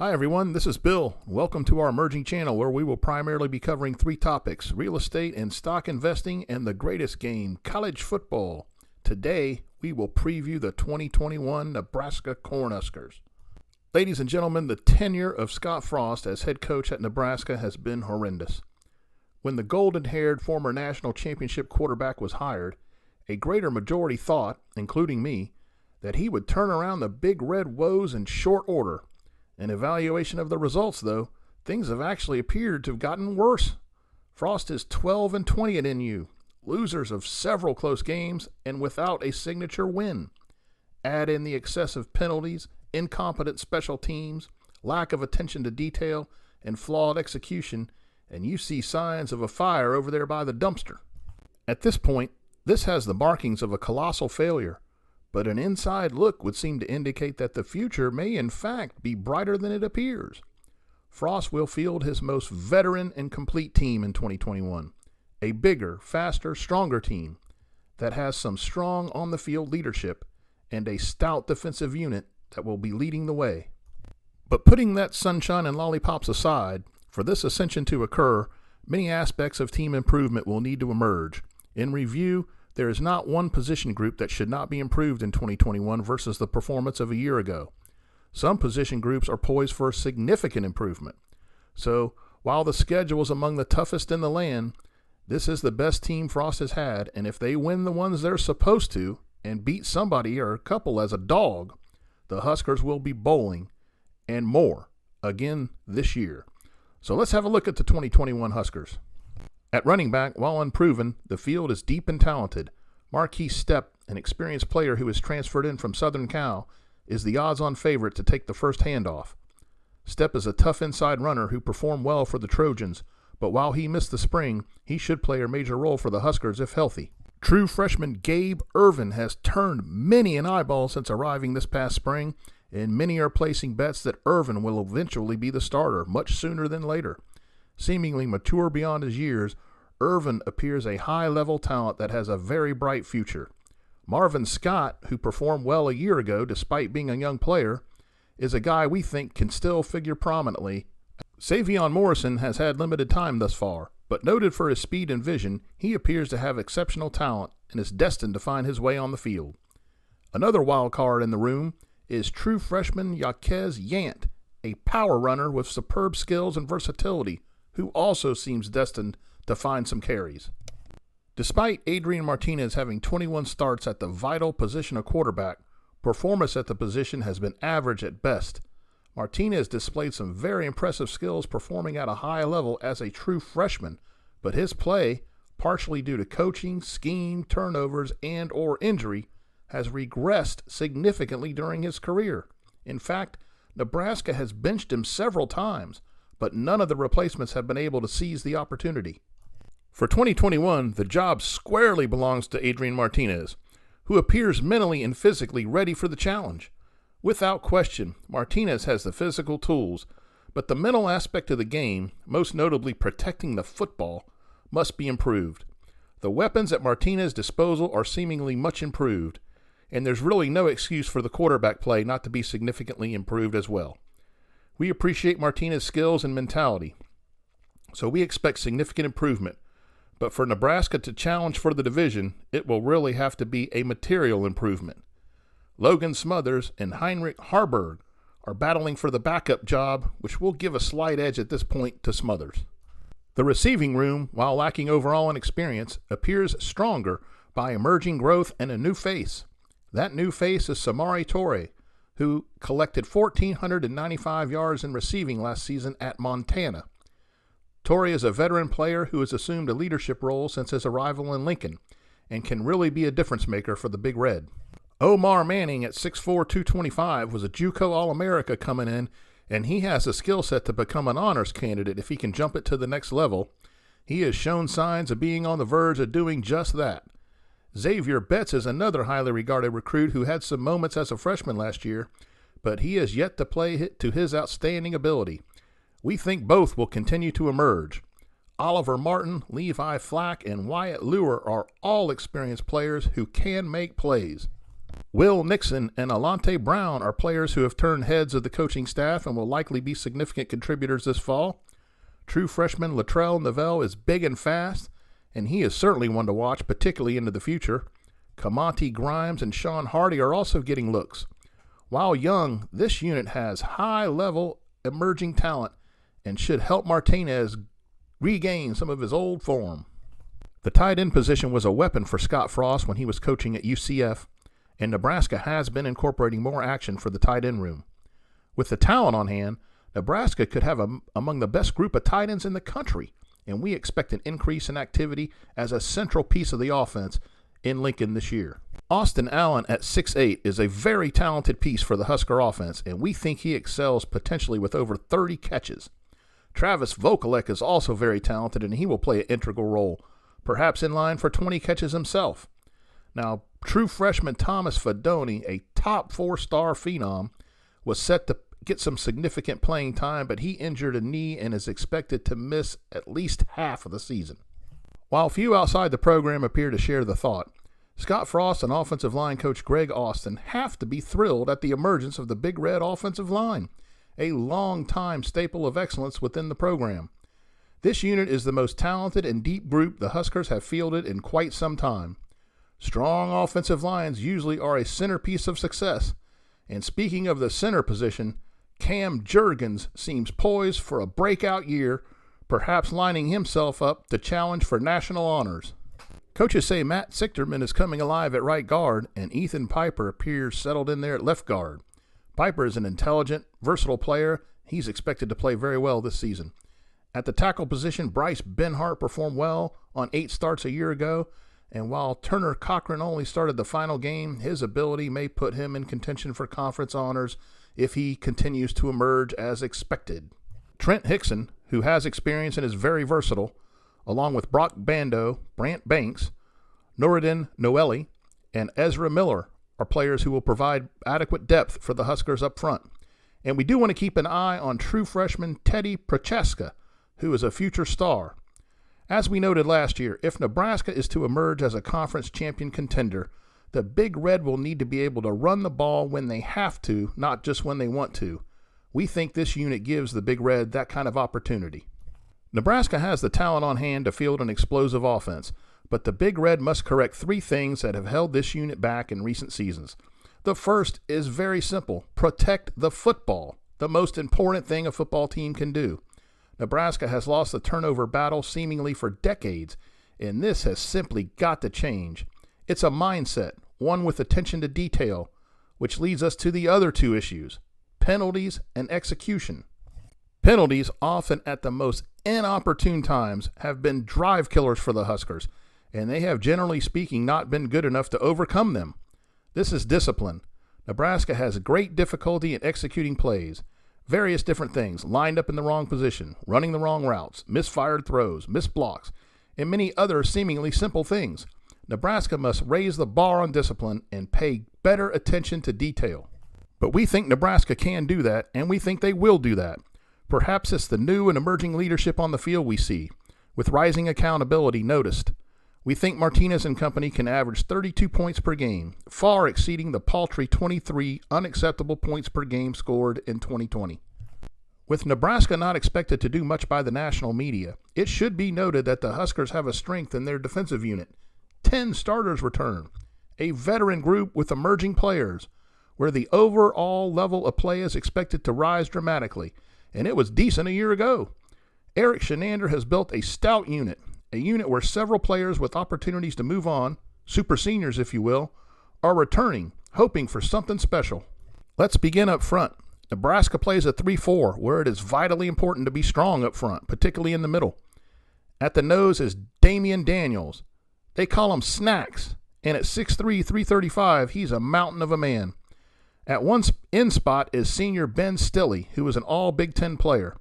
Hi everyone, this is Bill. Welcome to our emerging channel where we will primarily be covering three topics: real estate and stock investing and the greatest game, college football. Today, we will preview the 2021 Nebraska Cornhuskers. Ladies and gentlemen, the tenure of Scott Frost as head coach at Nebraska has been horrendous. When the golden-haired former national championship quarterback was hired, a greater majority thought, including me, that he would turn around the Big Red Woes in short order. An evaluation of the results, though, things have actually appeared to have gotten worse. Frost is 12-20 at NU, losers of several close games, and without a signature win. Add in the excessive penalties, incompetent special teams, lack of attention to detail, and flawed execution, and you see signs of a fire over there by the dumpster. At this point, this has the markings of a colossal failure, but an inside look would seem to indicate that the future may in fact be brighter than it appears. Frost will field his most veteran and complete team in 2021, a bigger, faster, stronger team that has some strong on-the-field leadership and a stout defensive unit that will be leading the way. But putting that sunshine and lollipops aside, for this ascension to occur, many aspects of team improvement will need to emerge. In review, there is not one position group that should not be improved in 2021 versus the performance of a year ago. Some position groups are poised for significant improvement. So, while the schedule is among the toughest in the land, this is the best team Frost has had, and if they win the ones they're supposed to and beat somebody or a couple as a dog, the Huskers will be bowling and more again this year. So let's have a look at the 2021 Huskers. At running back, while unproven, the field is deep and talented. Marquise Stepp, an experienced player who is transferred in from Southern Cal, is the odds-on favorite to take the first handoff. Stepp is a tough inside runner who performed well for the Trojans, but while he missed the spring, he should play a major role for the Huskers if healthy. True freshman Gabe Ervin has turned many an eyeball since arriving this past spring, and many are placing bets that Ervin will eventually be the starter much sooner than later. Seemingly mature beyond his years, Ervin appears a high-level talent that has a very bright future. Marvin Scott, who performed well a year ago despite being a young player, is a guy we think can still figure prominently. Xavier Morrison has had limited time thus far, but noted for his speed and vision, he appears to have exceptional talent and is destined to find his way on the field. Another wild card in the room is true freshman Jaquez Yant, a power runner with superb skills and versatility, who also seems destined to find some carries. Despite Adrian Martinez having 21 starts at the vital position of quarterback, performance at the position has been average at best. Martinez displayed some very impressive skills performing at a high level as a true freshman, but his play, partially due to coaching, scheme, turnovers, and/or injury, has regressed significantly during his career. In fact, Nebraska has benched him several times, but none of the replacements have been able to seize the opportunity. For 2021, the job squarely belongs to Adrian Martinez, who appears mentally and physically ready for the challenge. Without question, Martinez has the physical tools, but the mental aspect of the game, most notably protecting the football, must be improved. The weapons at Martinez's disposal are seemingly much improved, and there's really no excuse for the quarterback play not to be significantly improved as well. We appreciate Martinez's skills and mentality, so we expect significant improvement. But for Nebraska to challenge for the division, it will really have to be a material improvement. Logan Smothers and Heinrich Harburg are battling for the backup job, which will give a slight edge at this point to Smothers. The receiving room, while lacking overall in experience, appears stronger by emerging growth and a new face. That new face is Samari Toure, who collected 1,495 yards in receiving last season at Montana. Torrey is a veteran player who has assumed a leadership role since his arrival in Lincoln and can really be a difference maker for the Big Red. Omar Manning at 6'4", 225 was a JUCO All-America coming in, and he has a skill set to become an honors candidate if he can jump it to the next level. He has shown signs of being on the verge of doing just that. Xavier Betts is another highly regarded recruit who had some moments as a freshman last year, but he has yet to play to his outstanding ability. We think both will continue to emerge. Oliver Martin, Levi Flack, and Wyatt Lure are all experienced players who can make plays. Will Nixon and Alante Brown are players who have turned heads of the coaching staff and will likely be significant contributors this fall. True freshman Latrell Novell is big and fast, and he is certainly one to watch, particularly into the future. Kamonte Grimes and Sean Hardy are also getting looks. While young, this unit has high-level emerging talent and should help Martinez regain some of his old form. The tight end position was a weapon for Scott Frost when he was coaching at UCF, and Nebraska has been incorporating more action for the tight end room. With the talent on hand, Nebraska could have among the best group of tight ends in the country, and we expect an increase in activity as a central piece of the offense in Lincoln this year. Austin Allen at 6'8" is a very talented piece for the Husker offense, and we think he excels potentially with over 30 catches. Travis Vokalek is also very talented, and he will play an integral role, perhaps in line for 20 catches himself. Now, true freshman Thomas Fedoni, a top 4-star phenom, was set to get some significant playing time, but he injured a knee and is expected to miss at least half of the season. While few outside the program appear to share the thought, Scott Frost and offensive line coach Greg Austin have to be thrilled at the emergence of the Big Red offensive line, a long-time staple of excellence within the program. This unit is the most talented and deep group the Huskers have fielded in quite some time. Strong offensive lines usually are a centerpiece of success, and speaking of the center position, Cam Jurgens seems poised for a breakout year, perhaps lining himself up to challenge for national honors. Coaches say Matt Sichterman is coming alive at right guard, and Ethan Piper appears settled in there at left guard. Piper is an intelligent, versatile player. He's expected to play very well this season. At the tackle position, Bryce Benhart performed well on 8 starts a year ago, and while Turner Cochran only started the final game, his ability may put him in contention for conference honors if he continues to emerge as expected. Trent Hickson, who has experience and is very versatile, along with Brock Bando, Brant Banks, Noureddin Noeli, and Ezra Miller, are players who will provide adequate depth for the Huskers up front. And we do want to keep an eye on true freshman Teddy Prochaska, who is a future star. As we noted last year, if Nebraska is to emerge as a conference champion contender, the Big Red will need to be able to run the ball when they have to, not just when they want to. We think this unit gives the Big Red that kind of opportunity. Nebraska has the talent on hand to field an explosive offense, but the Big Red must correct 3 things that have held this unit back in recent seasons. The first is very simple: protect the football, the most important thing a football team can do. Nebraska has lost the turnover battle seemingly for decades, and this has simply got to change. It's a mindset, one with attention to detail, which leads us to the other 2 issues: penalties and execution. Penalties, often at the most inopportune times, have been drive killers for the Huskers, and they have, generally speaking, not been good enough to overcome them. This is discipline. Nebraska has great difficulty in executing plays. Various different things: lined up in the wrong position, running the wrong routes, misfired throws, missed blocks, and many other seemingly simple things. Nebraska must raise the bar on discipline and pay better attention to detail. But we think Nebraska can do that, and we think they will do that. Perhaps it's the new and emerging leadership on the field we see, with rising accountability noticed. We think Martinez and company can average 32 points per game, far exceeding the paltry 23 unacceptable points per game scored in 2020. With Nebraska not expected to do much by the national media, it should be noted that the Huskers have a strength in their defensive unit. 10 starters return, a veteran group with emerging players, where the overall level of play is expected to rise dramatically, and it was decent a year ago. Eric Shenander has built a stout unit, a unit where several players with opportunities to move on, super seniors if you will, are returning, hoping for something special. Let's begin up front. Nebraska plays a 3-4, where it is vitally important to be strong up front, particularly in the middle. At the nose is Damien Daniels. They call him Snacks, and at 6'3", 335, he's a mountain of a man. At one end spot is senior Ben Stilley, who is an all-Big Ten player.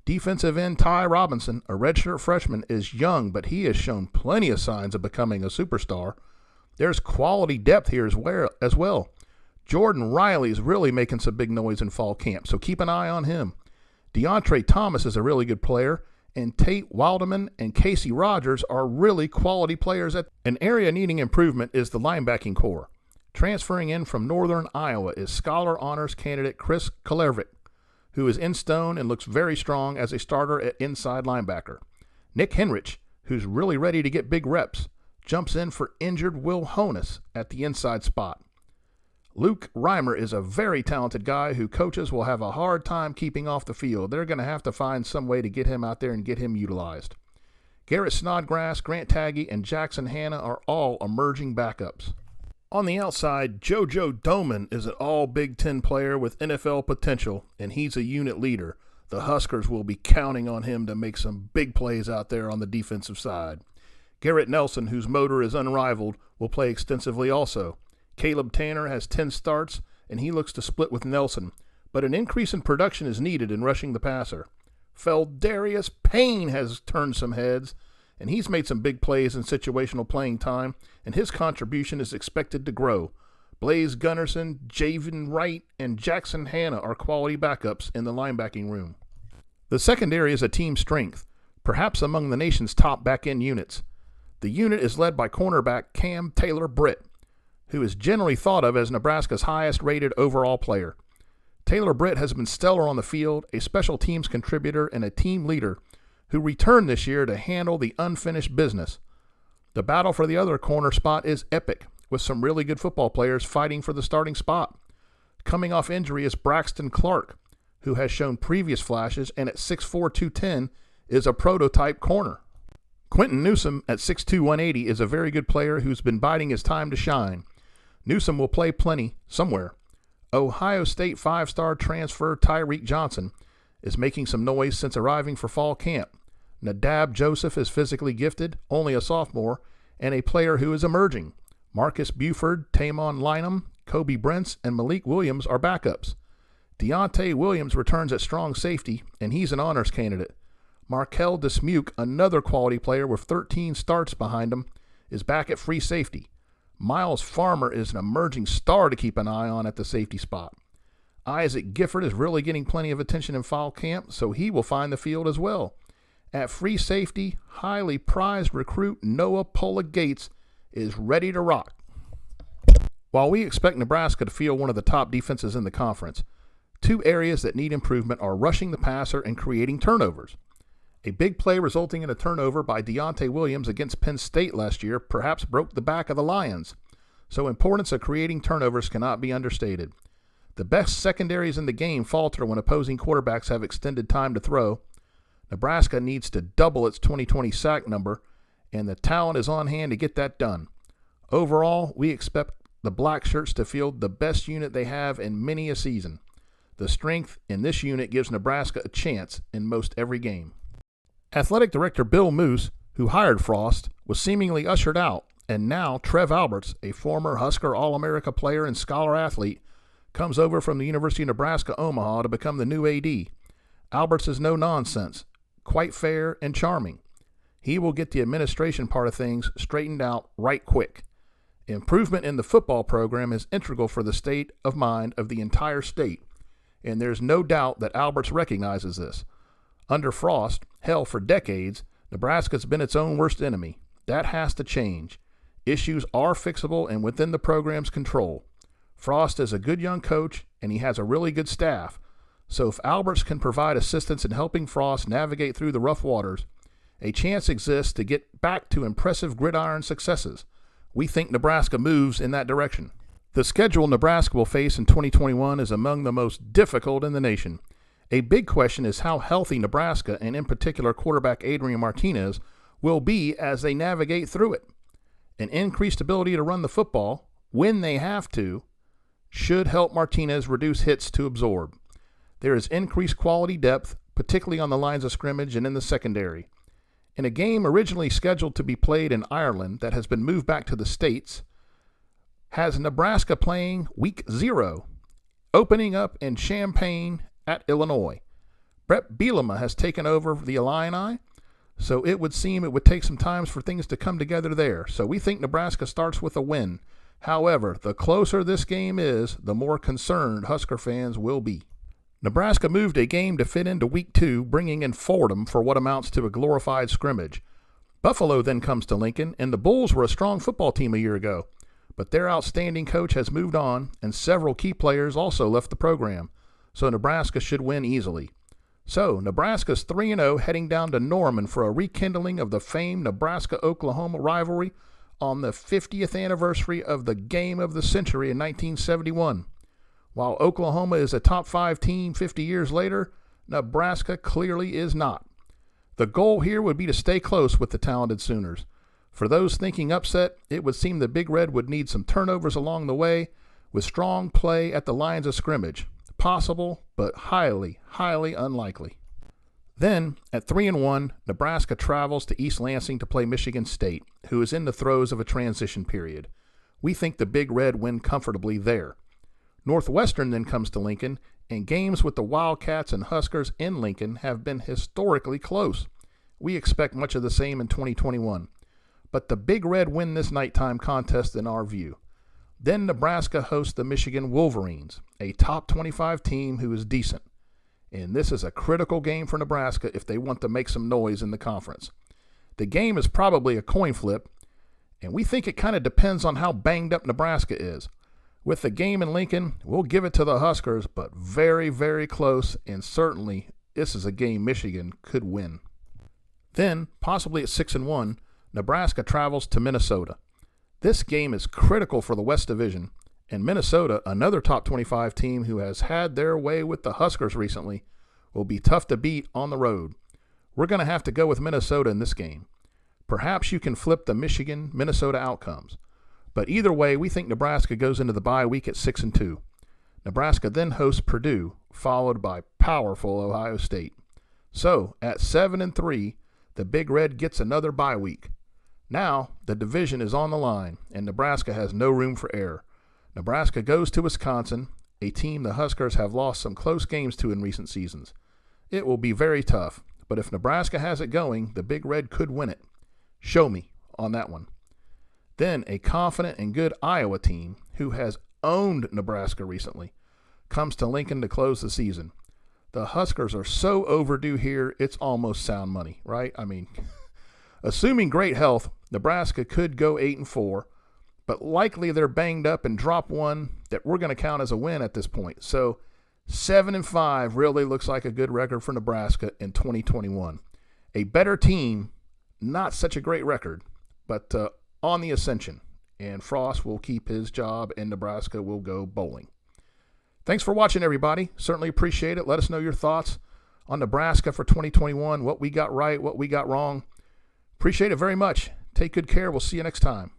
Defensive end Ty Robinson, a redshirt freshman, is young, but he has shown plenty of signs of becoming a superstar. There's quality depth here as well. Jordan Riley is really making some big noise in fall camp, so keep an eye on him. DeAndre Thomas is a really good player, and Tate Wilderman and Casey Rogers are really quality players. An area needing improvement is the linebacking core. Transferring in from Northern Iowa is Scholar Honors candidate Chris Kellervick, who is in stone and looks very strong as a starter at inside linebacker. Nick Henrich, who's really ready to get big reps, jumps in for injured Will Honus at the inside spot. Luke Reimer is a very talented guy who coaches will have a hard time keeping off the field. They're going to have to find some way to get him out there and get him utilized. Garrett Snodgrass, Grant Taggy, and Jackson Hanna are all emerging backups. On the outside, JoJo Doman is an all Big Ten player with NFL potential, and he's a unit leader. The Huskers will be counting on him to make some big plays out there on the defensive side. Garrett Nelson, whose motor is unrivaled, will play extensively also. Caleb Tanner has 10 starts, and he looks to split with Nelson, but an increase in production is needed in rushing the passer. Feldarius Payne has turned some heads, and he's made some big plays in situational playing time, and his contribution is expected to grow. Blaze Gunnerson, Javen Wright, and Jackson Hanna are quality backups in the linebacking room. The secondary is a team strength, perhaps among the nation's top back-end units. The unit is led by cornerback Cam Taylor Britt, who is generally thought of as Nebraska's highest-rated overall player. Taylor Britt has been stellar on the field, a special teams contributor, and a team leader who returned this year to handle the unfinished business. The battle for the other corner spot is epic, with some really good football players fighting for the starting spot. Coming off injury is Braxton Clark, who has shown previous flashes and at 6'4", 210 is a prototype corner. Quentin Newsom at 6'2", 180 is a very good player who's been biding his time to shine. Newsom will play plenty somewhere. Ohio State 5-star transfer Tyreke Johnson is making some noise since arriving for fall camp. Nadab Joseph is physically gifted, only a sophomore, and a player who is emerging. Marcus Buford, Tamon Lynham, Kobe Brents, and Malik Williams are backups. Deontay Williams returns at strong safety, and he's an honors candidate. Markel Dismuke, another quality player with 13 starts behind him, is back at free safety. Miles Farmer is an emerging star to keep an eye on at the safety spot. Isaac Gifford is really getting plenty of attention in fall camp, so he will find the field as well. At free safety, highly prized recruit Noah Pola Gates is ready to rock. While we expect Nebraska to field one of the top defenses in the conference, two areas that need improvement are rushing the passer and creating turnovers. A big play resulting in a turnover by Deontay Williams against Penn State last year perhaps broke the back of the Lions, so importance of creating turnovers cannot be understated. The best secondaries in the game falter when opposing quarterbacks have extended time to throw. Nebraska needs to double its 2020 sack number, and the talent is on hand to get that done. Overall, we expect the Black Shirts to field the best unit they have in many a season. The strength in this unit gives Nebraska a chance in most every game. Athletic Director Bill Moose, who hired Frost, was seemingly ushered out, and now Trev Alberts, a former Husker All-America player and scholar athlete, comes over from the University of Nebraska, Omaha to become the new AD. Alberts is no nonsense, quite fair and charming. He will get the administration part of things straightened out right quick. Improvement in the football program is integral for the state of mind of the entire state, and there's no doubt that Alberts recognizes this. Under Frost, hell, for decades, Nebraska's been its own worst enemy. That has to change. Issues are fixable and within the program's control. Frost is a good young coach, and he has a really good staff. So if Alberts can provide assistance in helping Frost navigate through the rough waters, a chance exists to get back to impressive gridiron successes. We think Nebraska moves in that direction. The schedule Nebraska will face in 2021 is among the most difficult in the nation. A big question is how healthy Nebraska, and in particular quarterback Adrian Martinez, will be as they navigate through it. An increased ability to run the football, when they have to, should help Martinez reduce hits to absorb. There is increased quality depth, particularly on the lines of scrimmage and in the secondary. In a game originally scheduled to be played in Ireland that has been moved back to the States, has Nebraska playing Week 0, opening up in Champaign at Illinois. Brett Bielema has taken over the Illini, so it would seem it would take some time for things to come together there. So we think Nebraska starts with a win. However, the closer this game is, the more concerned Husker fans will be. Nebraska moved a game to fit into Week 2, bringing in Fordham for what amounts to a glorified scrimmage. Buffalo then comes to Lincoln, and the Bulls were a strong football team a year ago. but their outstanding coach has moved on, and several key players also left the program, so Nebraska should win easily. So, Nebraska's 3-0 heading down to Norman for a rekindling of the famed Nebraska-Oklahoma rivalry on the 50th anniversary of the game of the century in 1971. While Oklahoma is a top 5 team 50 years later, Nebraska clearly is not. The goal here would be to stay close with the talented Sooners. For those thinking upset, it would seem the Big Red would need some turnovers along the way with strong play at the lines of scrimmage. Possible, but highly, highly unlikely. Then, at 3-1, Nebraska travels to East Lansing to play Michigan State, who is in the throes of a transition period. We think the Big Red win comfortably there. Northwestern then comes to Lincoln, and games with the Wildcats and Huskers in Lincoln have been historically close. We expect much of the same in 2021. But the Big Red win this nighttime contest in our view. Then Nebraska hosts the Michigan Wolverines, a top 25 team who is decent. And this is a critical game for Nebraska if they want to make some noise in the conference. The game is probably a coin flip, and we think it kind of depends on how banged up Nebraska is. With the game in Lincoln, we'll give it to the Huskers, but very, very close, and certainly this is a game Michigan could win. Then, possibly at 6-1, Nebraska travels to Minnesota. This game is critical for the West Division, and Minnesota, another top 25 team who has had their way with the Huskers recently, will be tough to beat on the road. We're going to have to go with Minnesota in this game. Perhaps you can flip the Michigan-Minnesota outcomes. But either way, we think Nebraska goes into the bye week at 6-2. Nebraska then hosts Purdue, followed by powerful Ohio State. So, at 7-3, the Big Red gets another bye week. Now, the division is on the line, and Nebraska has no room for error. Nebraska goes to Wisconsin, a team the Huskers have lost some close games to in recent seasons. It will be very tough, but if Nebraska has it going, the Big Red could win it. Show me on that one. Then a confident and good Iowa team, who has owned Nebraska recently, comes to Lincoln to close the season. The Huskers are so overdue here, it's almost sound money, right? I mean, assuming great health, Nebraska could go 8-4, but likely they're banged up and drop one that we're going to count as a win at this point. So 7-5 really looks like a good record for Nebraska in 2021. A better team, not such a great record, but on the ascension. And Frost will keep his job and Nebraska will go bowling. Thanks for watching, everybody. Certainly appreciate it. Let us know your thoughts on Nebraska for 2021, what we got right, what we got wrong. Appreciate it very much. Take good care. We'll see you next time.